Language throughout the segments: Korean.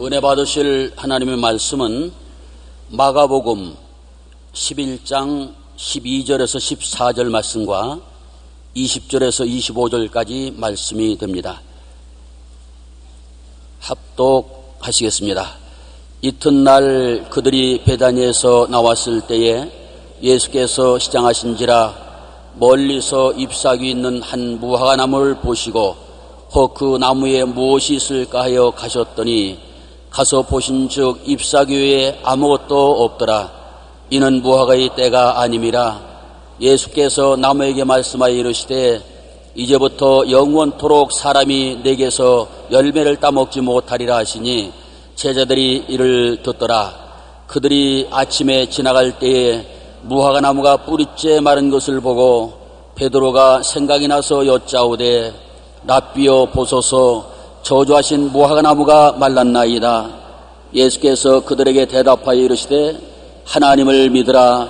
은혜 받으실 하나님의 말씀은 마가복음 11장 12절에서 14절 말씀과 20절에서 25절까지 말씀이 됩니다. 합독하시겠습니다. 이튿날 그들이 베다니에서 나왔을 때에 예수께서 시장하신지라 멀리서 잎사귀 있는 한 무화과나무를 보시고 그 나무에 무엇이 있을까 하여 가셨더니 가서 보신즉 잎사귀 외에 아무것도 없더라. 이는 무화과의 때가 아님이라. 예수께서 나무에게 말씀하여 이르시되 이제부터 영원토록 사람이 내게서 열매를 따먹지 못하리라 하시니 제자들이 이를 듣더라. 그들이 아침에 지나갈 때에 무화과 나무가 뿌리째 마른 것을 보고 베드로가 생각이 나서 여짜오되 랍비여 보소서 저주하신 무화과 나무가 말랐나이다. 예수께서 그들에게 대답하여 이르시되 하나님을 믿으라.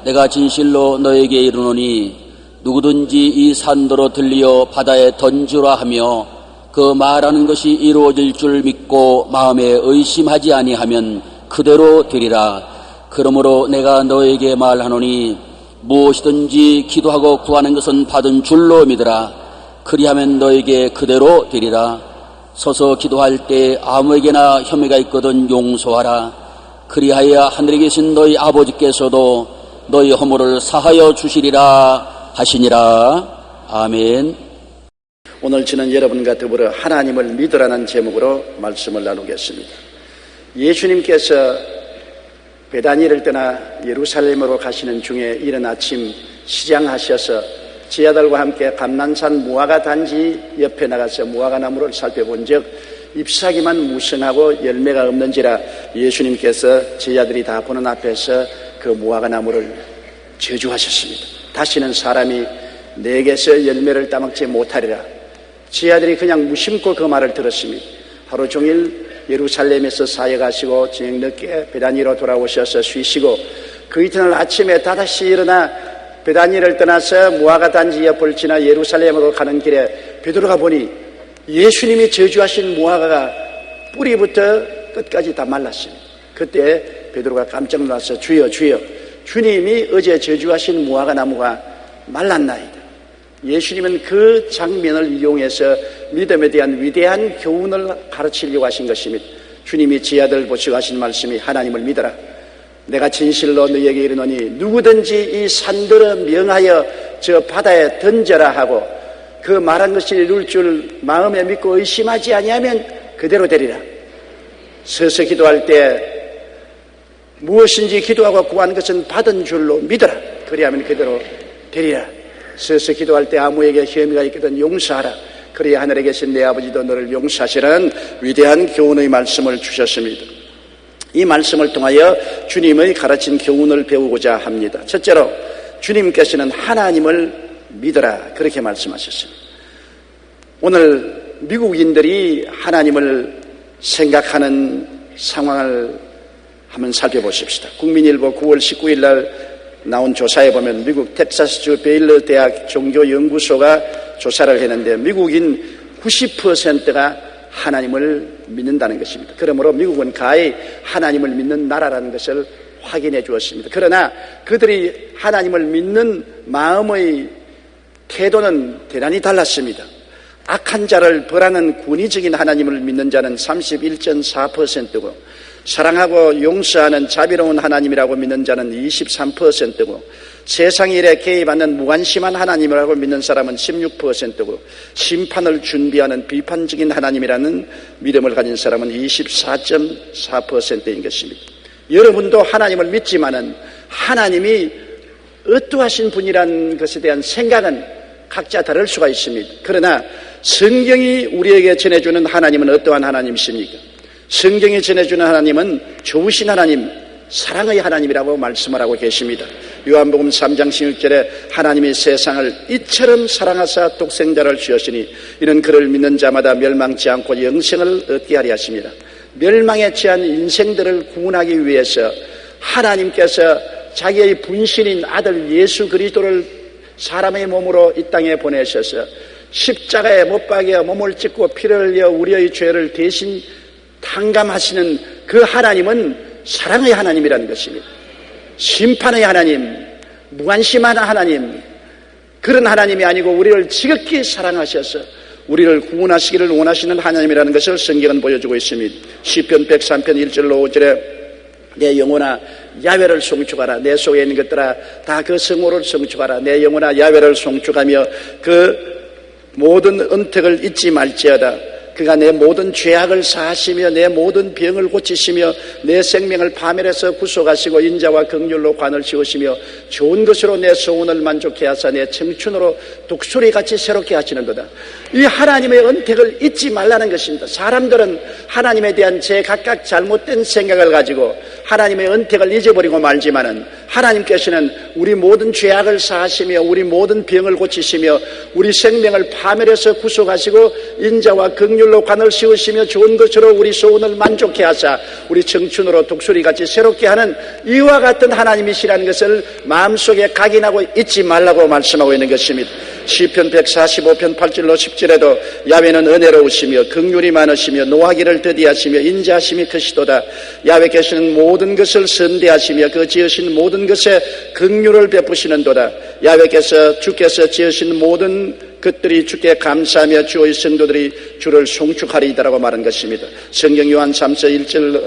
내가 진실로 너에게 이르노니 누구든지 이 산더러 들리어 바다에 던지라 하며 그 말하는 것이 이루어질 줄 믿고 마음에 의심하지 아니하면 그대로 되리라. 그러므로 내가 너에게 말하노니 무엇이든지 기도하고 구하는 것은 받은 줄로 믿으라. 그리하면 너에게 그대로 되리라. 서서 기도할 때 아무에게나 혐의가 있거든 용서하라. 그리하여 하늘에 계신 너희 아버지께서도 너희 허물을 사하여 주시리라 하시니라. 아멘. 오늘 저는 여러분과 더불어 하나님을 믿으라는 제목으로 말씀을 나누겠습니다. 예수님께서 베다니를 떠나 예루살렘으로 가시는 중에 이른 아침 시장하셔서 제자들과 함께 감난산 무화과 단지 옆에 나가서 무화과 나무를 살펴본 적 잎사귀만 무성하고 열매가 없는지라 예수님께서 제자들이 다 보는 앞에서 그 무화과 나무를 저주하셨습니다. 다시는 사람이 내게서 열매를 따먹지 못하리라. 제자들이 그냥 무심코 그 말을 들었습니다. 하루 종일 예루살렘에서 사역하시고 저녁 늦게 베다니로 돌아오셔서 쉬시고 그 이튿날 아침에 다시 일어나 베다니를 떠나서 무화과 단지 옆을 지나 예루살렘으로 가는 길에 베드로가 보니 예수님이 저주하신 무화과가 뿌리부터 끝까지 다 말랐습니다. 그때 베드로가 깜짝 놀라서 주여 주여 주님이 어제 저주하신 무화과 나무가 말랐나이다. 예수님은 그 장면을 이용해서 믿음에 대한 위대한 교훈을 가르치려고 하신 것입니다. 주님이 제자들 보시고 하신 말씀이 하나님을 믿어라. 내가 진실로 너희에게 이르노니 누구든지 이 산들어 명하여 저 바다에 던져라 하고 그 말한 것이 이룰 줄 마음에 믿고 의심하지 아니하면 그대로 되리라. 서서 기도할 때 무엇인지 기도하고 구한 것은 받은 줄로 믿어라. 그리하면 그대로 되리라. 서서 기도할 때 아무에게 혐의가 있거든 용서하라. 그래야 하늘에 계신 내 아버지도 너를 용서하시라는 위대한 교훈의 말씀을 주셨습니다. 이 말씀을 통하여 주님의 가르친 교훈을 배우고자 합니다. 첫째로 주님께서는 하나님을 믿어라 그렇게 말씀하셨습니다. 오늘 미국인들이 하나님을 생각하는 상황을 한번 살펴보십시다. 국민일보 9월 19일 날 나온 조사에 보면 미국 텍사스주 베일러 대학 종교연구소가 조사를 했는데 미국인 90%가 하나님을 믿는다는 것입니다. 그러므로 미국은 가히 하나님을 믿는 나라라는 것을 확인해 주었습니다. 그러나 그들이 하나님을 믿는 마음의 태도는 대단히 달랐습니다. 악한 자를 벌하는 권위적인 하나님을 믿는 자는 31.4%고 사랑하고 용서하는 자비로운 하나님이라고 믿는 자는 23%고 세상 일에 개입하는 무관심한 하나님이라고 믿는 사람은 16%고 심판을 준비하는 비판적인 하나님이라는 믿음을 가진 사람은 24.4%인 것입니다. 여러분도 하나님을 믿지만은 하나님이 어떠하신 분이라는 것에 대한 생각은 각자 다를 수가 있습니다. 그러나 성경이 우리에게 전해주는 하나님은 어떠한 하나님이십니까? 성경이 전해주는 하나님은 좋으신 하나님, 사랑의 하나님이라고 말씀을 하고 계십니다. 요한복음 3장 16절에 하나님이 세상을 이처럼 사랑하사 독생자를 주셨으니 이는 그를 믿는 자마다 멸망치 않고 영생을 얻게 하려 하십니다. 멸망에 처한 인생들을 구원하기 위해서 하나님께서 자기의 분신인 아들 예수 그리스도를 사람의 몸으로 이 땅에 보내셔서 십자가에 못 박여 몸을 찢고 피를 흘려 우리의 죄를 대신 탕감하시는 그 하나님은 사랑의 하나님이라는 것입니다. 심판의 하나님, 무관심한 하나님, 그런 하나님이 아니고 우리를 지극히 사랑하셔서 우리를 구원하시기를 원하시는 하나님이라는 것을 성경은 보여주고 있습니다. 시편 103편 1절로 5절에 내 영혼아 야훼를 송축하라. 내 속에 있는 것들아 다 그 성호를 송축하라. 내 영혼아 야훼를 송축하며 그 모든 은택을 잊지 말지어다. 그가 내 모든 죄악을 사하시며 내 모든 병을 고치시며 내 생명을 파멸해서 구속하시고 인자와 긍휼로 관을 씌우시며 좋은 것으로 내 소원을 만족해 하사 내 청춘으로 독수리같이 새롭게 하시는도다. 이 하나님의 은택을 잊지 말라는 것입니다. 사람들은 하나님에 대한 제 각각 잘못된 생각을 가지고 하나님의 은택을 잊어버리고 말지만은 하나님께서는 우리 모든 죄악을 사하시며 우리 모든 병을 고치시며 우리 생명을 파멸해서 구속하시고 인자와 긍휼로 관을 씌우시며 좋은 것으로 우리 소원을 만족해 하사 우리 청춘으로 독수리같이 새롭게 하는 이와 같은 하나님이시라는 것을 마음속에 각인하고 잊지 말라고 말씀하고 있는 것입니다. 시편 145편 8절로 10절에도 야훼는 은혜로우시며 긍휼이 많으시며 노하기를 더디하시며 인자하심이 크시도다. 야훼께서는 모든 것을 선대하시며 그 지으신 모든 것에 긍휼을 베푸시는도다. 야훼께서 주께서 지으신 모든 것들이 주께 감사하며 주의 성도들이 주를 송축하리이다라고 말한 것입니다. 성경 요한 3서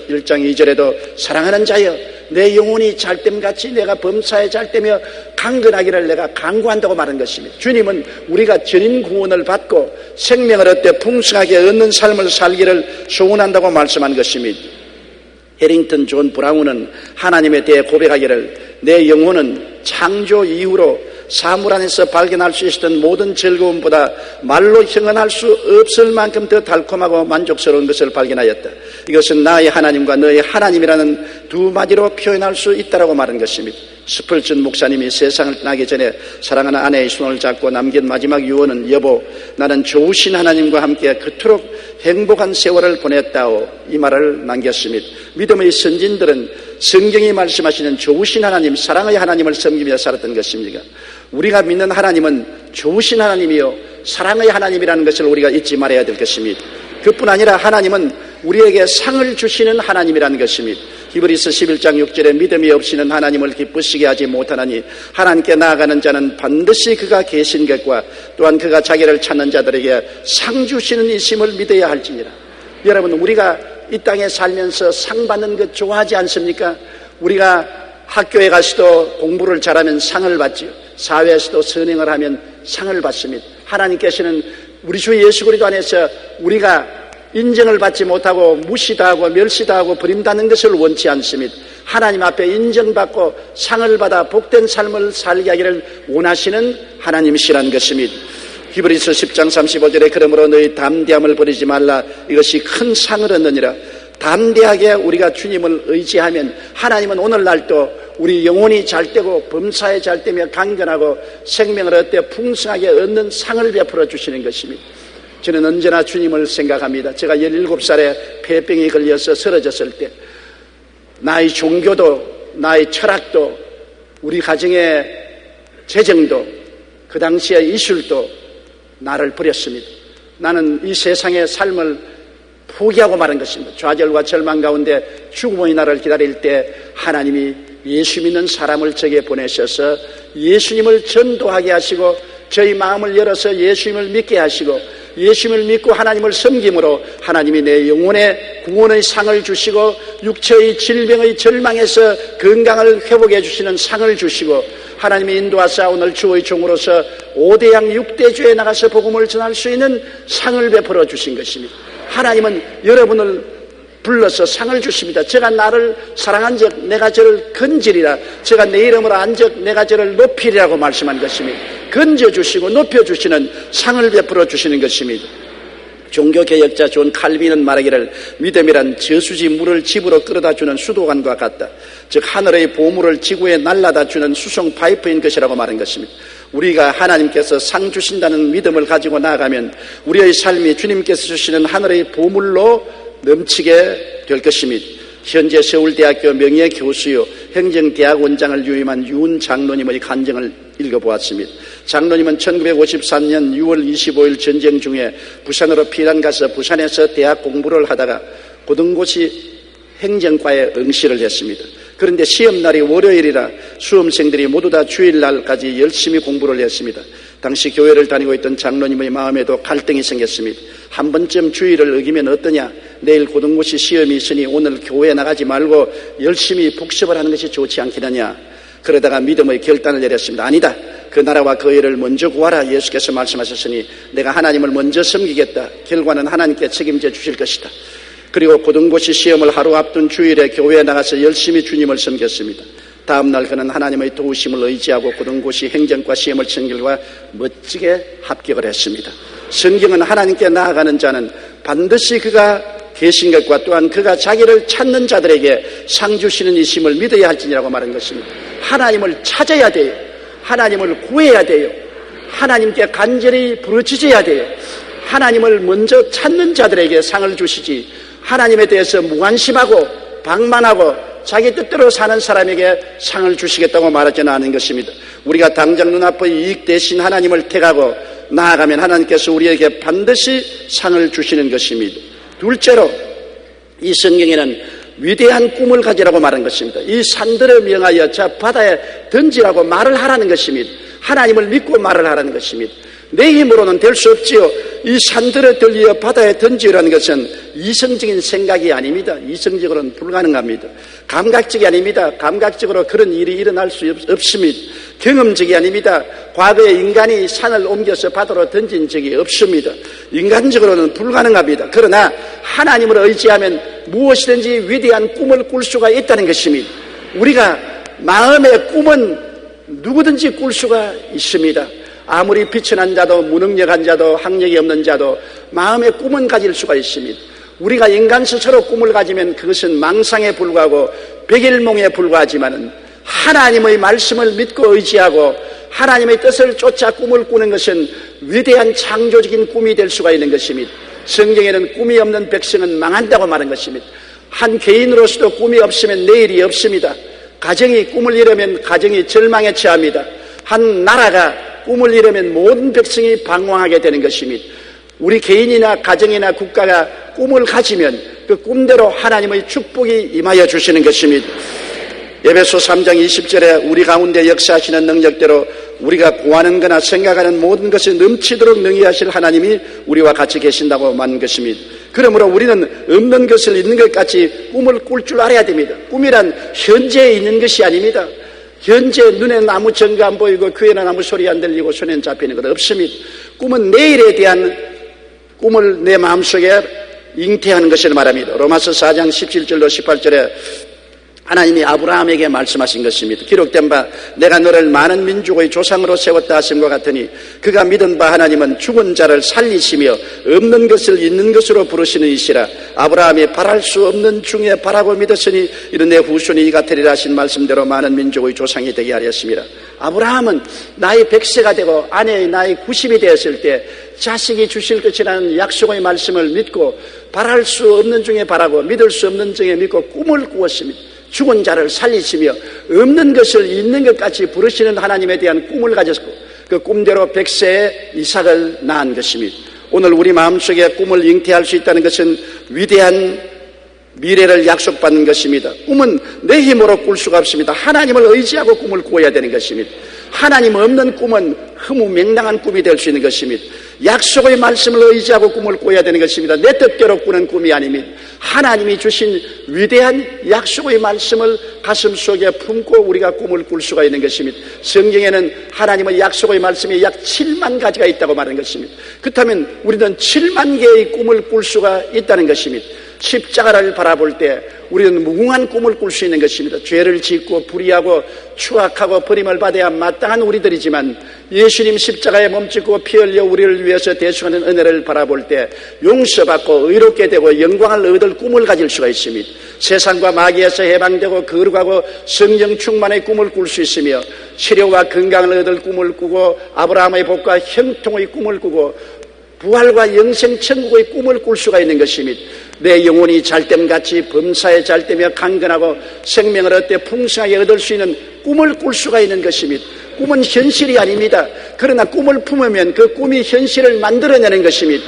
1장 2절에도 사랑하는 자여 내 영혼이 잘됨같이 내가 범사에 잘되며 강건하기를 내가 간구한다고 말한 것입니다. 주님은 우리가 전인 구원을 받고 생명을 얻되 풍성하게 얻는 삶을 살기를 소원한다고 말씀한 것입니다. 해링턴 존 브라운은 하나님에 대해 고백하기를 내 영혼은 창조 이후로 사물 안에서 발견할 수 있었던 모든 즐거움보다 말로 형언할 수 없을 만큼 더 달콤하고 만족스러운 것을 발견하였다. 이것은 나의 하나님과 너의 하나님이라는 두 마디로 표현할 수 있다라고 말한 것입니다. 스펄전 목사님이 세상을 떠나기 전에 사랑하는 아내의 손을 잡고 남긴 마지막 유언은 여보 나는 좋으신 하나님과 함께 그토록 행복한 세월을 보냈다오 이 말을 남겼습니다. 믿음의 선진들은 성경이 말씀하시는 좋으신 하나님 사랑의 하나님을 섬기며 살았던 것입니다. 우리가 믿는 하나님은 좋으신 하나님이요 사랑의 하나님이라는 것을 우리가 잊지 말아야 될 것입니다. 그뿐 아니라 하나님은 우리에게 상을 주시는 하나님이라는 것입니다. 히브리서 11장 6절에 믿음이 없이는 하나님을 기쁘시게 하지 못하나니 하나님께 나아가는 자는 반드시 그가 계신 것과 또한 그가 자기를 찾는 자들에게 상 주시는 이심을 믿어야 할지니라. 여러분 우리가 이 땅에 살면서 상 받는 것 좋아하지 않습니까? 우리가 학교에 가서도 공부를 잘하면 상을 받지요. 사회에서도 선행을 하면 상을 받습니다. 하나님께서는 우리 주 예수 그리스도 안에서 우리가 인정을 받지 못하고 무시당하고 멸시당하고 버림받는 것을 원치 않습니다. 하나님 앞에 인정받고 상을 받아 복된 삶을 살게 하기를 원하시는 하나님이시라는 것입니다. 히브리서 10장 35절에 그러므로 너희 담대함을 버리지 말라 이것이 큰 상을 얻느니라. 담대하게 우리가 주님을 의지하면 하나님은 오늘날도 우리 영혼이 잘되고 범사에 잘되며 강건하고 생명을 얻되 풍성하게 얻는 상을 베풀어 주시는 것입니다. 저는 언제나 주님을 생각합니다. 제가 17살에 폐병이 걸려서 쓰러졌을 때 나의 종교도 나의 철학도 우리 가정의 재정도 그 당시의 이술도 나를 버렸습니다. 나는 이 세상의 삶을 포기하고 말한 것입니다. 좌절과 절망 가운데 죽음의 날을 기다릴 때 하나님이 예수 믿는 사람을 저에게 보내셔서 예수님을 전도하게 하시고 저희 마음을 열어서 예수님을 믿게 하시고 예수님을 믿고 하나님을 섬김으로 하나님이 내 영혼의 구원의 상을 주시고 육체의 질병의 절망에서 건강을 회복해 주시는 상을 주시고 하나님이 인도하사 오늘 주의 종으로서 5대양 6대주에 나가서 복음을 전할 수 있는 상을 베풀어 주신 것입니다. 하나님은 여러분을 불러서 상을 주십니다. 제가 나를 사랑한 적 내가 저를 건지리라. 제가 내 이름으로 한 적 내가 저를 높이리라고 말씀한 것입니다. 건져주시고 높여주시는 상을 베풀어 주시는 것입니다. 종교개혁자 존 칼빈은 말하기를 믿음이란 저수지 물을 집으로 끌어다주는 수도관과 같다. 즉 하늘의 보물을 지구에 날라다주는 수송 파이프인 것이라고 말한 것입니다. 우리가 하나님께서 상 주신다는 믿음을 가지고 나아가면 우리의 삶이 주님께서 주시는 하늘의 보물로 넘치게 될 것입니다. 현재 서울대학교 명예교수요 행정대학원장을 유임한 윤 장로님의 간증을 읽어보았습니다. 장로님은 1953년 6월 25일 전쟁 중에 부산으로 피난 가서 부산에서 대학 공부를 하다가 고등고시 행정과에 응시를 했습니다. 그런데 시험날이 월요일이라 수험생들이 모두 다 주일날까지 열심히 공부를 했습니다. 당시 교회를 다니고 있던 장로님의 마음에도 갈등이 생겼습니다. 한 번쯤 주일을 어기면 어떠냐? 내일 고등고시 시험이 있으니 오늘 교회에 나가지 말고 열심히 복습을 하는 것이 좋지 않겠느냐? 그러다가 믿음의 결단을 내렸습니다. 아니다. 그 나라와 그 일을 먼저 구하라. 예수께서 말씀하셨으니 내가 하나님을 먼저 섬기겠다. 결과는 하나님께 책임져 주실 것이다. 그리고 고등고시 시험을 하루 앞둔 주일에 교회에 나가서 열심히 주님을 섬겼습니다. 다음날 그는 하나님의 도우심을 의지하고 고등고시 행정과 시험을 친 결과 멋지게 합격을 했습니다. 성경은 하나님께 나아가는 자는 반드시 그가 계신 것과 또한 그가 자기를 찾는 자들에게 상 주시는 이심을 믿어야 할지니라고 말한 것입니다. 하나님을 찾아야 돼요. 하나님을 구해야 돼요. 하나님께 간절히 부르짖어야 돼요. 하나님을 먼저 찾는 자들에게 상을 주시지, 하나님에 대해서 무관심하고 방만하고 자기 뜻대로 사는 사람에게 상을 주시겠다고 말하지는 않은 것입니다. 우리가 당장 눈앞의 이익 대신 하나님을 택하고 나아가면 하나님께서 우리에게 반드시 상을 주시는 것입니다. 둘째로 이 성경에는 위대한 꿈을 가지라고 말한 것입니다. 이 산들을 명하여 저 바다에 던지라고 말을 하라는 것입니다. 하나님을 믿고 말을 하라는 것입니다. 내 힘으로는 될 수 없지요. 이 산들을 들려 바다에 던지라는 것은 이성적인 생각이 아닙니다. 이성적으로는 불가능합니다. 감각적이 아닙니다. 감각적으로 그런 일이 일어날 수 없습니다. 경험적이 아닙니다. 과거에 인간이 산을 옮겨서 바다로 던진 적이 없습니다. 인간적으로는 불가능합니다. 그러나 하나님을 의지하면 무엇이든지 위대한 꿈을 꿀 수가 있다는 것입니다. 우리가 마음의 꿈은 누구든지 꿀 수가 있습니다. 아무리 비천한 자도 무능력한 자도 학력이 없는 자도 마음의 꿈은 가질 수가 있습니다. 우리가 인간 스스로 꿈을 가지면 그것은 망상에 불과하고 백일몽에 불과하지만은 하나님의 말씀을 믿고 의지하고 하나님의 뜻을 쫓아 꿈을 꾸는 것은 위대한 창조적인 꿈이 될 수가 있는 것입니다. 성경에는 꿈이 없는 백성은 망한다고 말한 것입니다. 한 개인으로서도 꿈이 없으면 내일이 없습니다. 가정이 꿈을 이루면 가정이 절망에 처합니다. 한 나라가 꿈을 이루면 모든 백성이 방황하게 되는 것입니다. 우리 개인이나 가정이나 국가가 꿈을 가지면 그 꿈대로 하나님의 축복이 임하여 주시는 것입니다. 에베소 3장 20절에 우리 가운데 역사하시는 능력대로 우리가 구하는 거나 생각하는 모든 것이 넘치도록 능히 하실 하나님이 우리와 같이 계신다고 말한 것입니다. 그러므로 우리는 없는 것을 있는 것 같이 꿈을 꿀 줄 알아야 됩니다. 꿈이란 현재에 있는 것이 아닙니다. 현재 눈에는 아무 증거 안 보이고 귀에는 아무 소리 안 들리고 손에는 잡히는 것 없습니다. 꿈은 내일에 대한 꿈을 내 마음속에 잉태하는 것을 말합니다. 로마서 4장 17절로 18절에 하나님이 아브라함에게 말씀하신 것입니다. 기록된 바 내가 너를 많은 민족의 조상으로 세웠다 하심과 같으니 그가 믿은 바 하나님은 죽은 자를 살리시며 없는 것을 있는 것으로 부르시는 이시라. 아브라함이 바랄 수 없는 중에 바라고 믿었으니 이런 내 후손이 이 같으리라 하신 말씀대로 많은 민족의 조상이 되게 하렸습니다. 아브라함은 나이 100세가 되고 아내의 나이 90이 되었을 때 자식이 주실 것이라는 약속의 말씀을 믿고 바랄 수 없는 중에 바라고 믿을 수 없는 중에 믿고 꿈을 꾸었습니다. 죽은 자를 살리시며 없는 것을 있는 것 같이 부르시는 하나님에 대한 꿈을 가졌고 그 꿈대로 100세에 이삭을 낳은 것입니다. 오늘 우리 마음속에 꿈을 잉태할 수 있다는 것은 위대한 미래를 약속받는 것입니다. 꿈은 내 힘으로 꿀 수가 없습니다. 하나님을 의지하고 꿈을 꾸어야 되는 것입니다. 하나님 없는 꿈은 허무맹랑한 꿈이 될 수 있는 것입니다. 약속의 말씀을 의지하고 꿈을 꾸어야 되는 것입니다. 내 뜻대로 꾸는 꿈이 아닙니다. 하나님이 주신 위대한 약속의 말씀을 가슴속에 품고 우리가 꿈을 꿀 수가 있는 것입니다. 성경에는 하나님의 약속의 말씀이 약 7만 가지가 있다고 말하는 것입니다. 그렇다면 우리는 7만 개의 꿈을 꿀 수가 있다는 것입니다. 십자가를 바라볼 때 우리는 무궁한 꿈을 꿀 수 있는 것입니다. 죄를 짓고 불의하고 추악하고 버림을 받아야 마땅한 우리들이지만 예수님 십자가에 몸짓고 피 흘려 우리를 위해서 대속하는 은혜를 바라볼 때 용서받고 의롭게 되고 영광을 얻을 꿈을 가질 수가 있습니다. 세상과 마귀에서 해방되고 거룩하고 성령 충만의 꿈을 꿀 수 있으며 치료와 건강을 얻을 꿈을 꾸고 아브라함의 복과 형통의 꿈을 꾸고 부활과 영생 천국의 꿈을 꿀 수가 있는 것입니다. 내 영혼이 잘됨같이 범사에 잘되며 강건하고 생명을 얻되 풍성하게 얻을 수 있는 꿈을 꿀 수가 있는 것입니다. 꿈은 현실이 아닙니다. 그러나 꿈을 품으면 그 꿈이 현실을 만들어내는 것입니다.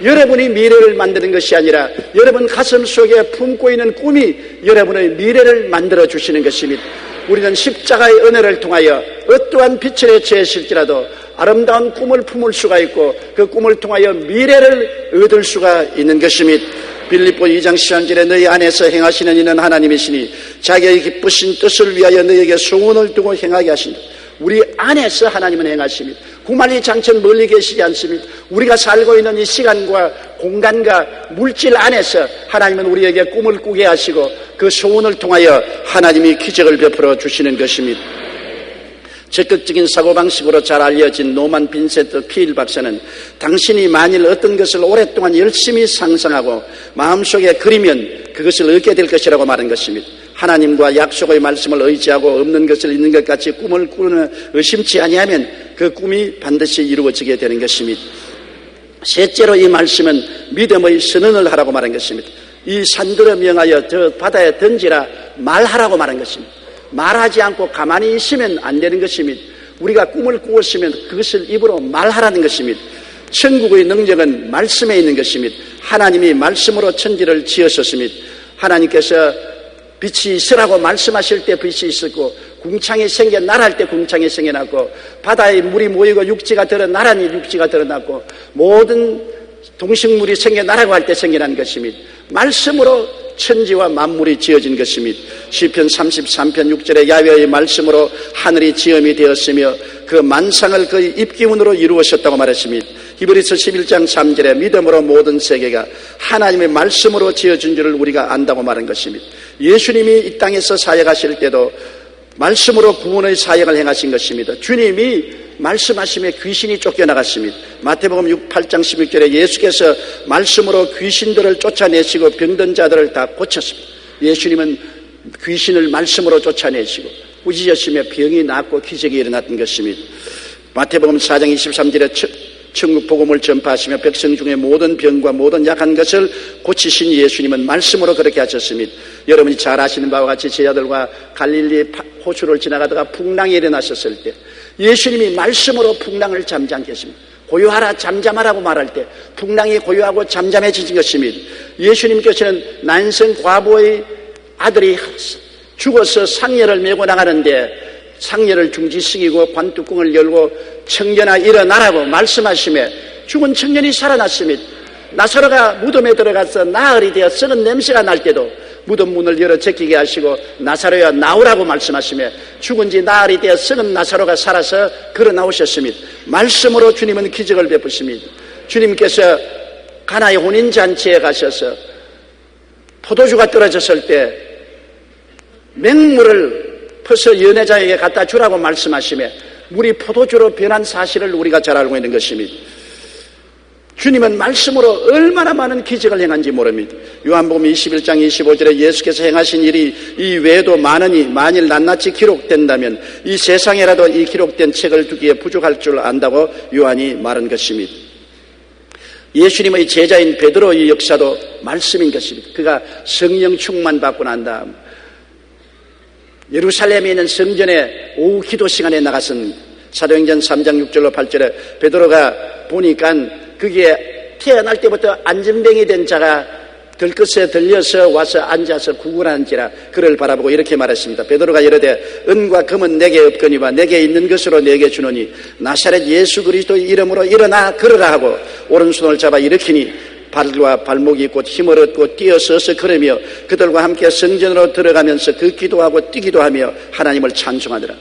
여러분이 미래를 만드는 것이 아니라 여러분 가슴 속에 품고 있는 꿈이 여러분의 미래를 만들어 주시는 것입니다. 우리는 십자가의 은혜를 통하여 어떠한 빛에 처해질지라도 아름다운 꿈을 품을 수가 있고 그 꿈을 통하여 미래를 얻을 수가 있는 것입니다. 빌립보 2장 13절에 너희 안에서 행하시는 이는 하나님이시니 자기의 기쁘신 뜻을 위하여 너희에게 소원을 두고 행하게 하신다. 우리 안에서 하나님은 행하십니다. 구만리 장천 멀리 계시지 않습니다. 우리가 살고 있는 이 시간과 공간과 물질 안에서 하나님은 우리에게 꿈을 꾸게 하시고 그 소원을 통하여 하나님이 기적을 베풀어 주시는 것입니다. 적극적인 사고방식으로 잘 알려진 노만 빈센트 키일 박사는 당신이 만일 어떤 것을 오랫동안 열심히 상상하고 마음속에 그리면 그것을 얻게 될 것이라고 말한 것입니다. 하나님과 약속의 말씀을 의지하고 없는 것을 있는 것 같이 꿈을 꾸는 의심치 아니하면 그 꿈이 반드시 이루어지게 되는 것입니다. 셋째로 이 말씀은 믿음의 선언을 하라고 말한 것입니다. 이 산들을 명하여 저 바다에 던지라 말하라고 말한 것입니다. 말하지 않고 가만히 있으면 안 되는 것입니다. 우리가 꿈을 꾸었으면 그것을 입으로 말하라는 것입니다. 천국의 능력은 말씀에 있는 것입니다. 하나님이 말씀으로 천지를 지으셨습니다. 하나님께서 빛이 있으라고 말씀하실 때 빛이 있었고 궁창이 생겨나랄 때 궁창이 생겨났고 바다에 물이 모이고 육지가 드러나라니 육지가 드러났고 모든 동식물이 생겨나라고 할 때 생겨난 것입니다. 말씀으로 천지와 만물이 지어진 것입니다. 시편 33편 6절에 야훼의 말씀으로 하늘이 지음이 되었으며 그 만상을 그의 입기운으로 이루었었다고 말했습니다. 히브리서 11장 3절에 믿음으로 모든 세계가 하나님의 말씀으로 지어진 줄을 우리가 안다고 말한 것입니다. 예수님이 이 땅에서 사역하실 때도 말씀으로 구원의 사역을 행하신 것입니다. 주님이 말씀하심에 귀신이 쫓겨나갔습니다. 마태복음 8장 16절에 예수께서 말씀으로 귀신들을 쫓아내시고 병든 자들을 다 고쳤습니다. 예수님은 귀신을 말씀으로 쫓아내시고 꾸짖으시며 병이 낫고 기적이 일어났던 것입니다. 마태복음 4장 23절에 천국 복음을 전파하시며 백성 중에 모든 병과 모든 약한 것을 고치신 예수님은 말씀으로 그렇게 하셨습니다. 여러분이 잘 아시는 바와 같이 제자들과 갈릴리 호수를 지나가다가 풍랑이 일어났었을 때 예수님이 말씀으로 풍랑을 잠잠케 했습니다. 고요하라 잠잠하라고 말할 때 풍랑이 고요하고 잠잠해진 것입니다. 예수님께서는 난생 과부의 아들이 죽어서 상여를 메고 나가는데 상여를 중지시키고 관뚜껑을 열고 청년아 일어나라고 말씀하시며 죽은 청년이 살아났습니다. 나사로가 무덤에 들어가서 나흘이 되어 썩은 냄새가 날 때도 무덤 문을 열어 제끼게 하시고 나사로야 나오라고 말씀하시며 죽은 지 나흘이 되어 썩은 나사로가 살아서 걸어 나오셨습니다. 말씀으로 주님은 기적을 베푸십니다. 주님께서 가나의 혼인잔치에 가셔서 포도주가 떨어졌을 때 맹물을 퍼서 연애자에게 갖다 주라고 말씀하시며 물이 포도주로 변한 사실을 우리가 잘 알고 있는 것입니다. 주님은 말씀으로 얼마나 많은 기적을 행한지 모릅니다. 요한복음 21장 25절에 예수께서 행하신 일이 이 외에도 많으니 만일 낱낱이 기록된다면 이 세상에라도 이 기록된 책을 두기에 부족할 줄 안다고 요한이 말한 것입니다. 예수님의 제자인 베드로의 역사도 말씀인 것입니다. 그가 성령 충만 받고 난 다음 예루살렘에 있는 성전에 오후 기도 시간에 나갔습니다. 사도행전 3장 6절로 8절에 베드로가 보니까 그게 태어날 때부터 안전병이 된 자가 들것에 들려서 와서 앉아서 구걸하는지라 그를 바라보고 이렇게 말했습니다. 베드로가 이르되 은과 금은 내게 없거니와 내게 있는 것으로 내게 주노니 나사렛 예수 그리스도의 이름으로 일어나 걸으라 하고 오른손을 잡아 일으키니 발과 발목이 곧 힘을 얻고 뛰어서서 걸으며 그들과 함께 성전으로 들어가면서 걷기도 하고 뛰기도 하며 하나님을 찬송하더라.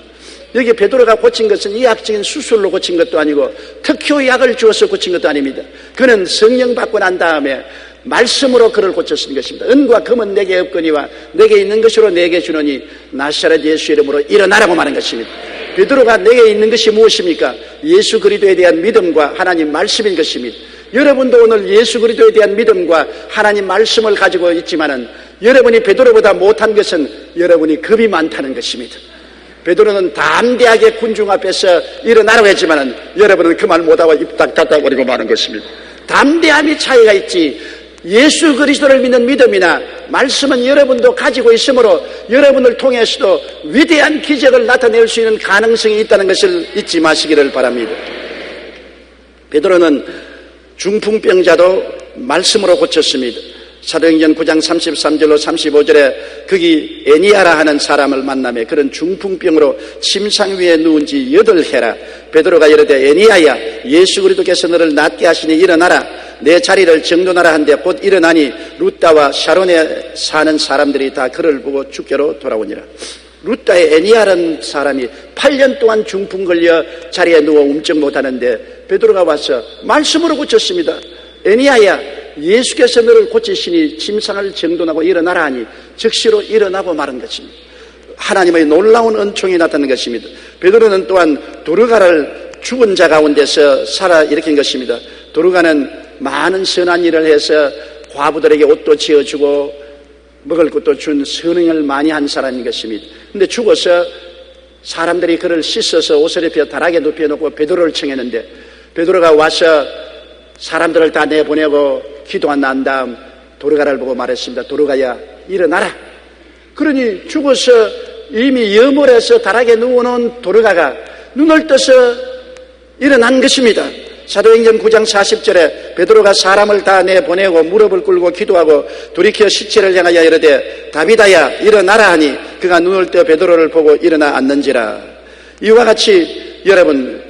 여기 베드로가 고친 것은 의학적인 수술로 고친 것도 아니고 특효 약을 주어서 고친 것도 아닙니다. 그는 성령 받고 난 다음에 말씀으로 그를 고쳤은 것입니다. 은과 금은 내게 없거니와 내게 있는 것으로 내게 주노니 나사렛 예수 이름으로 일어나라고 말한 것입니다. 베드로가 내게 있는 것이 무엇입니까? 예수 그리스도에 대한 믿음과 하나님 말씀인 것입니다. 여러분도 오늘 예수 그리스도에 대한 믿음과 하나님 말씀을 가지고 있지만은 여러분이 베드로보다 못한 것은 여러분이 겁이 많다는 것입니다. 베드로는 담대하게 군중 앞에서 일어나라고 했지만은 여러분은 그 말 못하고 입 딱 닫아버리고 마는 것입니다. 담대함이 차이가 있지. 예수 그리스도를 믿는 믿음이나 말씀은 여러분도 가지고 있으므로 여러분을 통해서도 위대한 기적을 나타낼 수 있는 가능성이 있다는 것을 잊지 마시기를 바랍니다. 베드로는 중풍병자도 말씀으로 고쳤습니다. 사도행전 9장 33절로 35절에 거기 애니아라 하는 사람을 만나며 그런 중풍병으로 침상 위에 누운 지 8해라. 베드로가 이르되 애니아야 예수 그리스도께서 너를 낫게 하시니 일어나라. 내 자리를 정돈하라 한데 곧 일어나니 루다와 샤론에 사는 사람들이 다 그를 보고 주께로 돌아오니라. 루다의 애니아라는 사람이 8년 동안 중풍 걸려 자리에 누워 움쩍 못하는데 베드로가 와서 말씀으로 고쳤습니다. 애니아야 예수께서 너를 고치시니 침상을 정돈하고 일어나라 하니 즉시로 일어나고 마른 것입니다. 하나님의 놀라운 은총이 나타난 것입니다. 베드로는 또한 도르가를 죽은 자 가운데서 살아 일으킨 것입니다. 도르가는 많은 선한 일을 해서 과부들에게 옷도 지어주고 먹을 것도 준 선행을 많이 한 사람인 것입니다. 그런데 죽어서 사람들이 그를 씻어서 옷을 입혀 다락에 눕혀놓고 베드로를 청했는데 베드로가 와서 사람들을 다 내보내고 기도한 난 다음 도르가를 보고 말했습니다. 도르가야 일어나라. 그러니 죽어서 이미 염월해서 다락에 누워놓은 도르가가 눈을 떠서 일어난 것입니다. 사도행전 9장 40절에 베드로가 사람을 다 내보내고 무릎을 꿇고 기도하고 돌이켜 시체를 향하여 이르되 다비다야 일어나라 하니 그가 눈을 떠 베드로를 보고 일어나 앉는지라. 이와 같이 여러분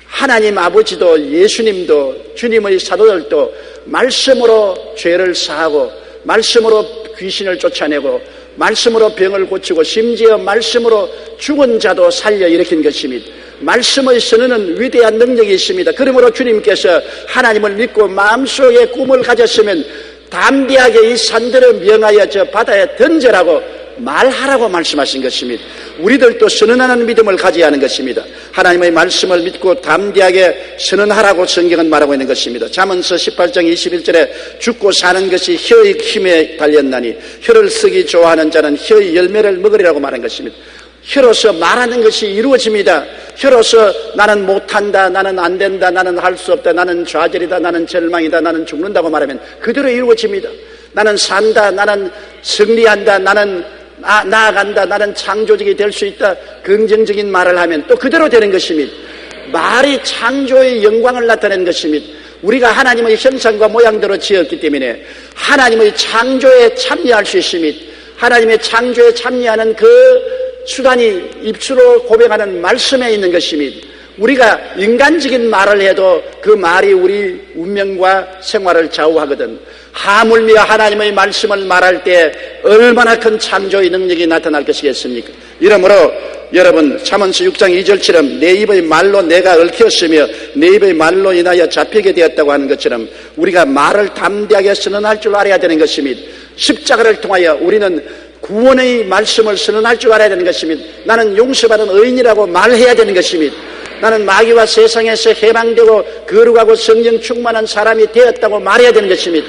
하나님 아버지도 예수님도 주님의 사도들도 말씀으로 죄를 사하고 말씀으로 귀신을 쫓아내고 말씀으로 병을 고치고 심지어 말씀으로 죽은 자도 살려 일으킨 것입니다. 말씀의 선언은 위대한 능력이 있습니다. 그러므로 주님께서 하나님을 믿고 마음속에 꿈을 가졌으면 담대하게 이 산들을 명하여 저 바다에 던져라고 말하라고 말씀하신 것입니다. 우리들도 선언하는 믿음을 가져야 하는 것입니다. 하나님의 말씀을 믿고 담대하게 선언하라고 성경은 말하고 있는 것입니다. 잠언서 18장 21절에 죽고 사는 것이 혀의 힘에 달렸나니 혀를 쓰기 좋아하는 자는 혀의 열매를 먹으리라고 말한 것입니다. 혀로서 말하는 것이 이루어집니다. 혀로서 나는 못한다, 나는 안 된다, 나는 할 수 없다, 나는 좌절이다, 나는 절망이다, 나는 죽는다고 말하면 그대로 이루어집니다. 나는 산다, 나는 승리한다, 나는 나아간다, 나는 창조적이 될 수 있다, 긍정적인 말을 하면 또 그대로 되는 것입니다. 말이 창조의 영광을 나타내는 것입니다. 우리가 하나님의 형상과 모양대로 지었기 때문에 하나님의 창조에 참여할 수 있습니다. 하나님의 창조에 참여하는 그 수단이 입술로 고백하는 말씀에 있는 것입니다. 우리가 인간적인 말을 해도 그 말이 우리 운명과 생활을 좌우하거든. 하물며 하나님의 말씀을 말할 때 얼마나 큰 창조의 능력이 나타날 것이겠습니까? 이러므로 여러분 잠언서 6장 2절처럼 내 입의 말로 내가 얽혔으며 내 입의 말로 인하여 잡히게 되었다고 하는 것처럼 우리가 말을 담대하게 선언할 줄 알아야 되는 것입니다. 십자가를 통하여 우리는 구원의 말씀을 선언할 줄 알아야 되는 것입니다. 나는 용서받은 의인이라고 말해야 되는 것입니다. 나는 마귀와 세상에서 해방되고 거룩하고 성령 충만한 사람이 되었다고 말해야 되는 것입니다.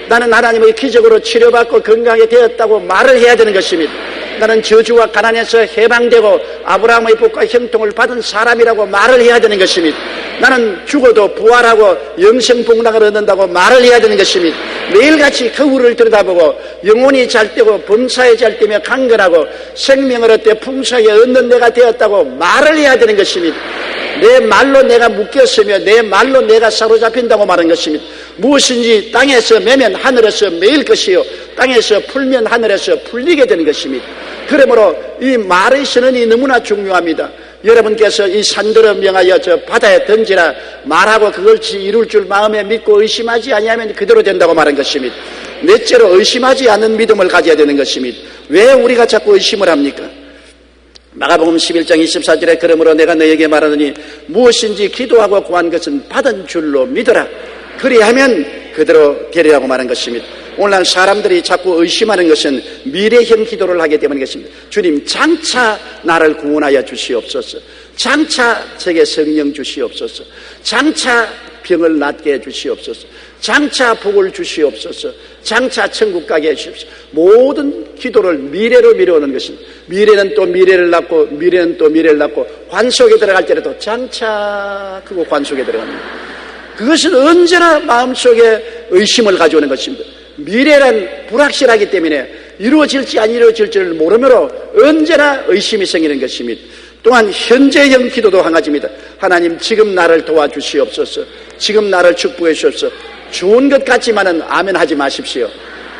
나는 하나님의 기적으로 치료받고 건강하게 되었다고 말을 해야 되는 것입니다. 나는 저주와 가난에서 해방되고 아브라함의 복과 형통을 받은 사람이라고 말을 해야 되는 것입니다. 나는 죽어도 부활하고 영생복락을 얻는다고 말을 해야 되는 것입니다. 매일같이 거울을 들여다보고 영혼이 잘되고 범사에 잘되며 강건하고 생명을 얻되 풍성하게 얻는 내가 되었다고 말을 해야 되는 것입니다. 내 말로 내가 묶였으며 내 말로 내가 사로잡힌다고 말한 것입니다. 무엇인지 땅에서 매면 하늘에서 매일 것이요 땅에서 풀면 하늘에서 풀리게 되는 것입니다. 그러므로 이 말의 선언이 너무나 중요합니다. 여러분께서 이 산들을 명하여 저 바다에 던지라 말하고 그걸 이룰 줄 마음에 믿고 의심하지 아니하면 그대로 된다고 말한 것입니다. 넷째로 의심하지 않는 믿음을 가져야 되는 것입니다. 왜 우리가 자꾸 의심을 합니까? 마가복음 11장 24절에 그러므로 내가 너에게 말하노니 무엇인지 기도하고 구한 것은 받은 줄로 믿어라. 그리하면 그대로 되리라고 말한 것입니다. 오늘날 사람들이 자꾸 의심하는 것은 미래형 기도를 하기 때문인 것입니다. 주님 장차 나를 구원하여 주시옵소서. 장차 제게 성령 주시옵소서. 장차 병을 낫게 해 주시옵소서. 장차 복을 주시옵소서. 장차 천국 가게 해 주시옵소서. 모든 기도를 미래로 미뤄오는 것입니다. 미래는 또 미래를 낳고 미래는 또 미래를 낳고 관 속에 들어갈 때라도 장차 그거 관 속에 들어갑니다. 그것은 언제나 마음속에 의심을 가져오는 것입니다. 미래란 불확실하기 때문에 이루어질지 안 이루어질지를 모르므로 언제나 의심이 생기는 것입니다. 또한 현재형 기도도 한 가지입니다. 하나님 지금 나를 도와주시옵소서. 지금 나를 축복해 주옵소서. 좋은 것 같지만은 아멘 하지 마십시오.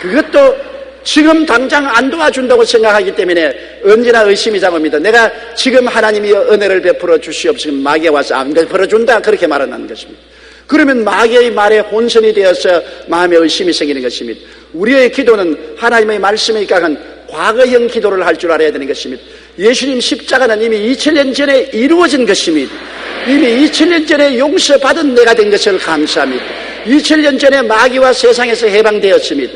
그것도 지금 당장 안 도와준다고 생각하기 때문에 언제나 의심이 잡습니다. 내가 지금 하나님이 은혜를 베풀어 주시옵소서. 마귀가 와서 안 베풀어 준다 그렇게 말하는 것입니다. 그러면 마귀의 말에 혼선이 되어서 마음에 의심이 생기는 것입니다. 우리의 기도는 하나님의 말씀에 입각한 과거형 기도를 할 줄 알아야 되는 것입니다. 예수님 십자가는 이미 2000년 전에 이루어진 것입니다. 이미 2000년 전에 용서받은 내가 된 것을 감사합니다. 2000년 전에 마귀와 세상에서 해방되었습니다.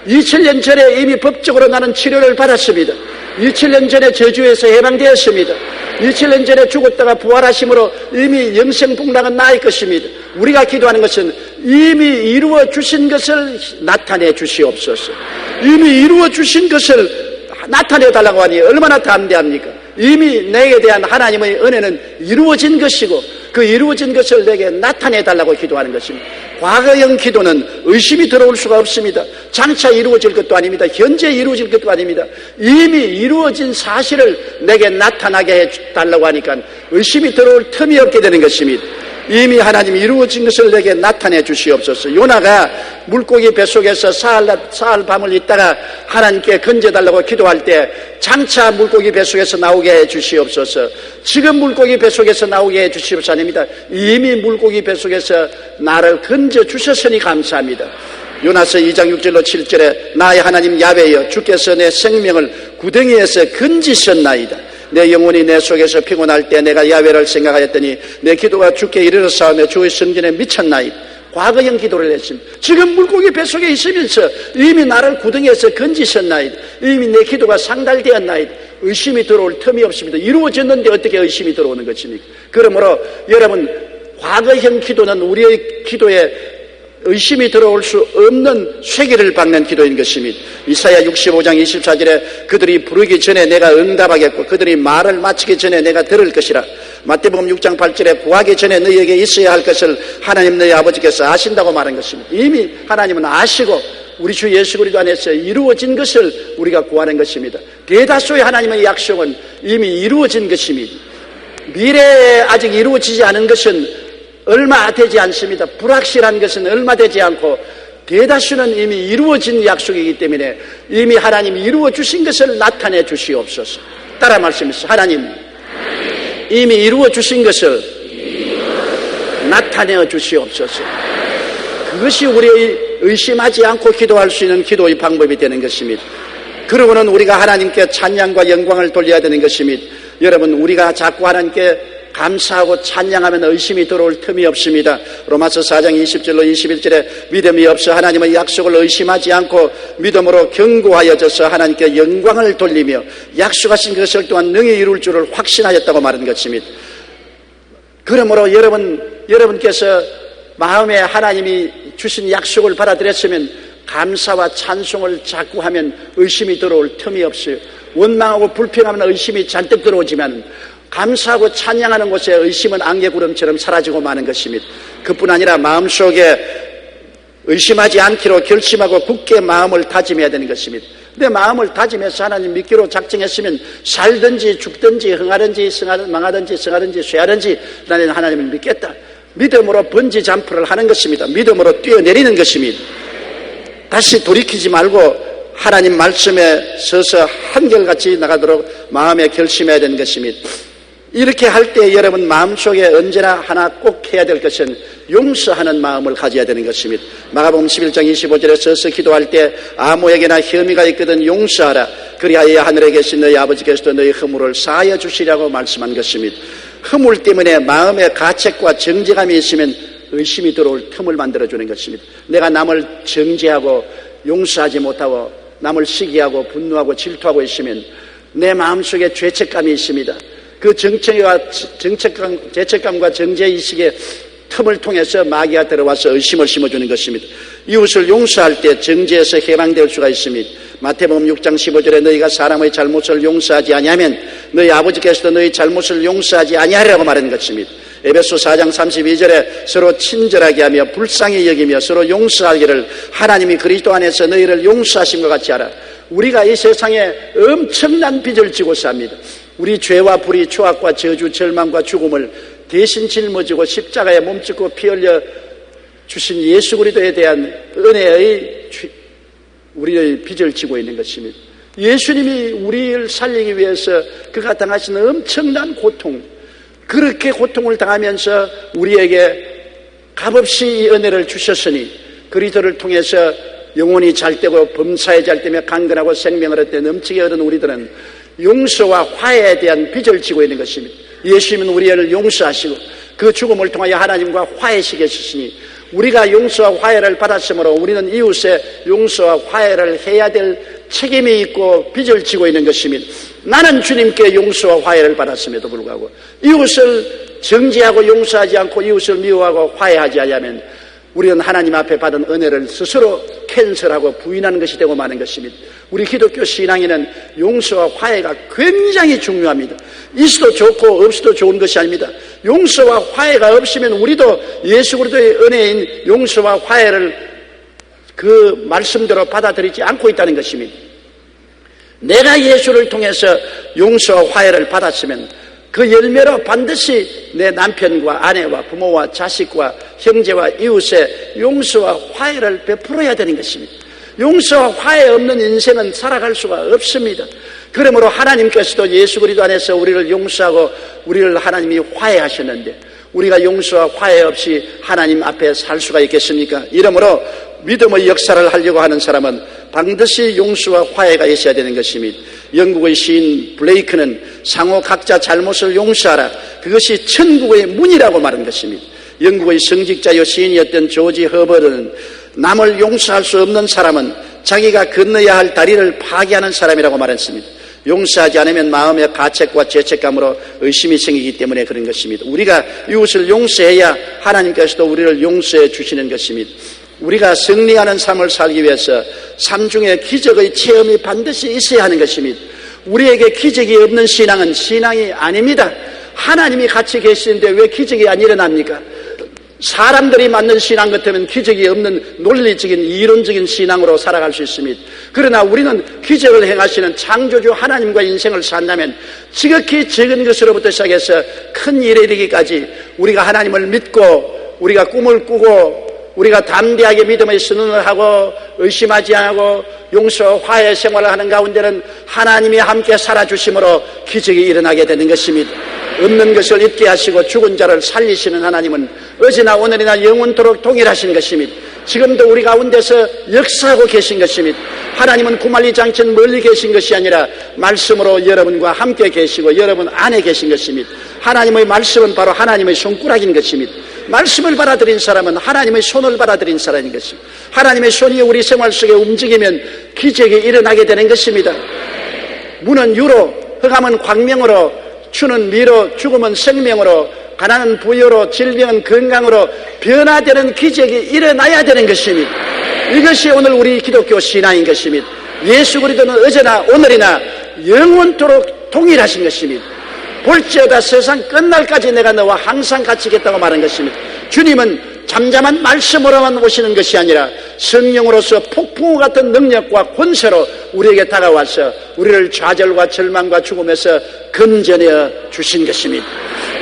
2000년 전에 이미 법적으로 나는 치료를 받았습니다. 2000년 전에 저주에서 해방되었습니다. 2000년 전에 죽었다가 부활하심으로 이미 영생복락은 나의 것입니다. 우리가 기도하는 것은 이미 이루어 주신 것을 나타내 주시옵소서. 이미 이루어 주신 것을 나타내 달라고 하니 얼마나 담대합니까? 이미 내게 대한 하나님의 은혜는 이루어진 것이고 그 이루어진 것을 내게 나타내 달라고 기도하는 것입니다. 과거형 기도는 의심이 들어올 수가 없습니다. 장차 이루어질 것도 아닙니다. 현재 이루어질 것도 아닙니다. 이미 이루어진 사실을 내게 나타나게 해달라고 하니까 의심이 들어올 틈이 없게 되는 것입니다. 이미 하나님이 이루어진 것을 내게 나타내 주시옵소서. 요나가 물고기 뱃속에서 사흘 밤을 있다가 하나님께 건져달라고 기도할 때 장차 물고기 뱃속에서 나오게 해 주시옵소서. 지금 물고기 뱃속에서 나오게 해 주시옵소서. 아닙니다. 이미 물고기 뱃속에서 나를 건져 주셨으니 감사합니다. 요나서 2장 6절로 7절에 나의 하나님 야훼여 주께서 내 생명을 구덩이에서 건지셨나이다. 내 영혼이 내 속에서 피곤할 때 내가 야훼를 생각하였더니 내 기도가 주께 이르러 싸우며 주의 성전에 미쳤나이다. 과거형 기도를 했습니다. 지금 물고기 뱃속에 있으면서 이미 나를 구덩이에서 건지셨나이다. 이미 내 기도가 상달되었나이다. 의심이 들어올 틈이 없습니다. 이루어졌는데 어떻게 의심이 들어오는 것입니까? 그러므로 여러분 과거형 기도는 우리의 기도에 의심이 들어올 수 없는 쇠기를 박는 기도인 것입니다. 이사야 65장 24절에 그들이 부르기 전에 내가 응답하겠고 그들이 말을 마치기 전에 내가 들을 것이라. 마태복음 6장 8절에 구하기 전에 너희에게 있어야 할 것을 하나님 너희 아버지께서 아신다고 말한 것입니다. 이미 하나님은 아시고 우리 주 예수 그리스도 안에서 이루어진 것을 우리가 구하는 것입니다. 대다수의 하나님의 약속은 이미 이루어진 것입니다. 미래에 아직 이루어지지 않은 것은 얼마 되지 않습니다. 불확실한 것은 얼마 되지 않고 대다수는 이미 이루어진 약속이기 때문에 이미 하나님이 이루어 주신 것을 나타내 주시옵소서. 따라 말씀하시죠. 하나님 이미 이루어 주신 것을 나타내 주시옵소서. 그것이 우리의 의심하지 않고 기도할 수 있는 기도의 방법이 되는 것입니다. 그러고는 우리가 하나님께 찬양과 영광을 돌려야 되는 것입니다. 여러분 우리가 자꾸 하나님께 감사하고 찬양하면 의심이 들어올 틈이 없습니다. 로마서 4장 20절로 21절에 믿음이 없어 하나님의 약속을 의심하지 않고 믿음으로 견고하여져서 하나님께 영광을 돌리며 약속하신 것을 또한 능히 이룰 줄을 확신하였다고 말한 것입니다. 그러므로 여러분께서 마음에 하나님이 주신 약속을 받아들였으면 감사와 찬송을 자꾸 하면 의심이 들어올 틈이 없어요. 원망하고 불평하면 의심이 잔뜩 들어오지만 감사하고 찬양하는 곳에 의심은 안개구름처럼 사라지고 마는 것입니다. 그뿐 아니라 마음속에 의심하지 않기로 결심하고 굳게 마음을 다짐해야 되는 것입니다. 내 마음을 다짐해서 하나님 믿기로 작정했으면 살든지 죽든지 흥하든지 망하든지 성하든지 쇠하든지 나는 하나님을 믿겠다. 믿음으로 번지 잠프를 하는 것입니다. 믿음으로 뛰어내리는 것입니다. 다시 돌이키지 말고 하나님 말씀에 서서 한결같이 나가도록 마음에 결심해야 되는 것입니다. 이렇게 할 때 여러분 마음속에 언제나 하나 꼭 해야 될 것은 용서하는 마음을 가져야 되는 것입니다. 마가복음 11장 25절에 서서 기도할 때 아무에게나 혐의가 있거든 용서하라. 그리하여 하늘에 계신 너희 아버지께서도 너희 허물을 사하여 주시라고 말씀한 것입니다. 허물 때문에 마음에 가책과 정죄감이 있으면 의심이 들어올 틈을 만들어주는 것입니다. 내가 남을 정죄하고 용서하지 못하고 남을 시기하고 분노하고 질투하고 있으면 내 마음속에 죄책감이 있습니다. 그 죄책감과 정죄의식의 틈을 통해서 마귀가 들어와서 의심을 심어주는 것입니다. 이웃을 용서할 때 정죄에서 해방될 수가 있습니다. 마태복음 6장 15절에 너희가 사람의 잘못을 용서하지 아니하면 너희 아버지께서도 너희 잘못을 용서하지 아니하리라고 말하는 것입니다. 에베소 4장 32절에 서로 친절하게 하며 불쌍히 여기며 서로 용서하기를 하나님이 그리스도 안에서 너희를 용서하신 것 같이 하라. 우리가 이 세상에 엄청난 빚을 지고 삽니다. 우리 죄와 불의, 추악과 저주, 절망과 죽음을 대신 짊어지고 십자가에 몸짓고 피 흘려 주신 예수 그리스도에 대한 은혜의 우리의 빚을 지고 있는 것입니다. 예수님이 우리를 살리기 위해서 그가 당하신 엄청난 고통, 그렇게 고통을 당하면서 우리에게 값없이 이 은혜를 주셨으니 그리스도를 통해서 영혼이 잘되고 범사에 잘되며 강건하고 생명을 얻되 넘치게 얻은 우리들은 용서와 화해에 대한 빚을 지고 있는 것입니다. 예수님은 우리를 용서하시고 그 죽음을 통하여 하나님과 화해시키셨으니 우리가 용서와 화해를 받았으므로 우리는 이웃의 용서와 화해를 해야 될 책임이 있고 빚을 지고 있는 것입니다. 나는 주님께 용서와 화해를 받았음에도 불구하고 이웃을 정죄하고 용서하지 않고 이웃을 미워하고 화해하지 않으면 우리는 하나님 앞에 받은 은혜를 스스로 캔슬하고 부인하는 것이 되고 마는 것입니다. 우리 기독교 신앙에는 용서와 화해가 굉장히 중요합니다. 있어도 좋고 없어도 좋은 것이 아닙니다. 용서와 화해가 없으면 우리도 예수 그리스도의 은혜인 용서와 화해를 그 말씀대로 받아들이지 않고 있다는 것입니다. 내가 예수를 통해서 용서와 화해를 받았으면 그 열매로 반드시 내 남편과 아내와 부모와 자식과 형제와 이웃에 용서와 화해를 베풀어야 되는 것입니다. 용서와 화해 없는 인생은 살아갈 수가 없습니다. 그러므로 하나님께서도 예수 그리스도 안에서 우리를 용서하고 우리를 하나님이 화해하셨는데 우리가 용서와 화해 없이 하나님 앞에 살 수가 있겠습니까? 이러므로 믿음의 역사를 하려고 하는 사람은 반드시 용서와 화해가 있어야 되는 것입니다. 영국의 시인 블레이크는 상호 각자 잘못을 용서하라, 그것이 천국의 문이라고 말한 것입니다. 영국의 성직자요 시인이었던 조지 허버트는 남을 용서할 수 없는 사람은 자기가 건너야 할 다리를 파괴하는 사람이라고 말했습니다. 용서하지 않으면 마음의 가책과 죄책감으로 의심이 생기기 때문에 그런 것입니다. 우리가 이웃을 용서해야 하나님께서도 우리를 용서해 주시는 것입니다. 우리가 승리하는 삶을 살기 위해서 삶 중에 기적의 체험이 반드시 있어야 하는 것입니다. 우리에게 기적이 없는 신앙은 신앙이 아닙니다. 하나님이 같이 계시는데 왜 기적이 안 일어납니까? 사람들이 만든 신앙 같으면 기적이 없는 논리적인 이론적인 신앙으로 살아갈 수 있습니다. 그러나 우리는 기적을 행하시는 창조주 하나님과 인생을 산다면 지극히 적은 것으로부터 시작해서 큰 일에 이르기까지 우리가 하나님을 믿고 우리가 꿈을 꾸고 우리가 담대하게 믿음의 선언을 하고 의심하지 않고 용서 화해 생활을 하는 가운데는 하나님이 함께 살아주심으로 기적이 일어나게 되는 것입니다. 없는 것을 있게 하시고 죽은 자를 살리시는 하나님은 어제나 오늘이나 영원토록 동일하신 것입니다. 지금도 우리 가운데서 역사하고 계신 것입니다. 하나님은 구말리 장천 멀리 계신 것이 아니라 말씀으로 여러분과 함께 계시고 여러분 안에 계신 것입니다. 하나님의 말씀은 바로 하나님의 손가락인 것입니다. 말씀을 받아들인 사람은 하나님의 손을 받아들인 사람인 것입니다. 하나님의 손이 우리 생활 속에 움직이면 기적이 일어나게 되는 것입니다. 무는 유로, 흑암은 광명으로, 추는 미로, 죽음은 생명으로, 가난은 부여로, 질병은 건강으로 변화되는 기적이 일어나야 되는 것입니다. 이것이 오늘 우리 기독교 신앙인 것입니다. 예수 그리스도는 어제나 오늘이나 영원토록 동일하신 것입니다. 볼지어다 세상 끝날까지 내가 너와 항상 같이 있겠다고 말한 것입니다. 주님은 잠잠한 말씀으로만 오시는 것이 아니라 성령으로서 폭풍우 같은 능력과 권세로 우리에게 다가와서 우리를 좌절과 절망과 죽음에서 건져내어 주신 것입니다.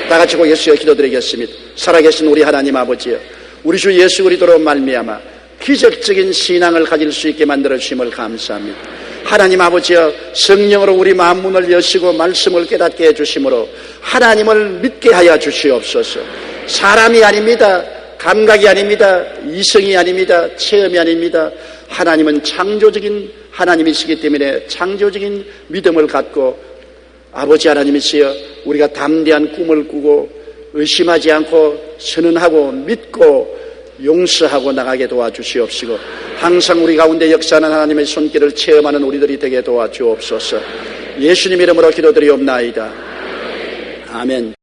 다 같이 고개서 기도드리겠습니다. 살아계신 우리 하나님 아버지여, 우리 주 예수 그리스도로 말미암아 기적적인 신앙을 가질 수 있게 만들어 주심을 감사합니다. 하나님 아버지여, 성령으로 우리 마음 문을 여시고 말씀을 깨닫게 해주심으로 하나님을 믿게 하여 주시옵소서. 사람이 아닙니다. 감각이 아닙니다. 이성이 아닙니다. 체험이 아닙니다. 하나님은 창조적인 하나님이시기 때문에 창조적인 믿음을 갖고 아버지 하나님이시여, 우리가 담대한 꿈을 꾸고 의심하지 않고 선언하고 믿고 용서하고 나가게 도와주시옵시고 항상 우리 가운데 역사하는 하나님의 손길을 체험하는 우리들이 되게 도와주옵소서. 예수님 이름으로 기도드리옵나이다. 아멘.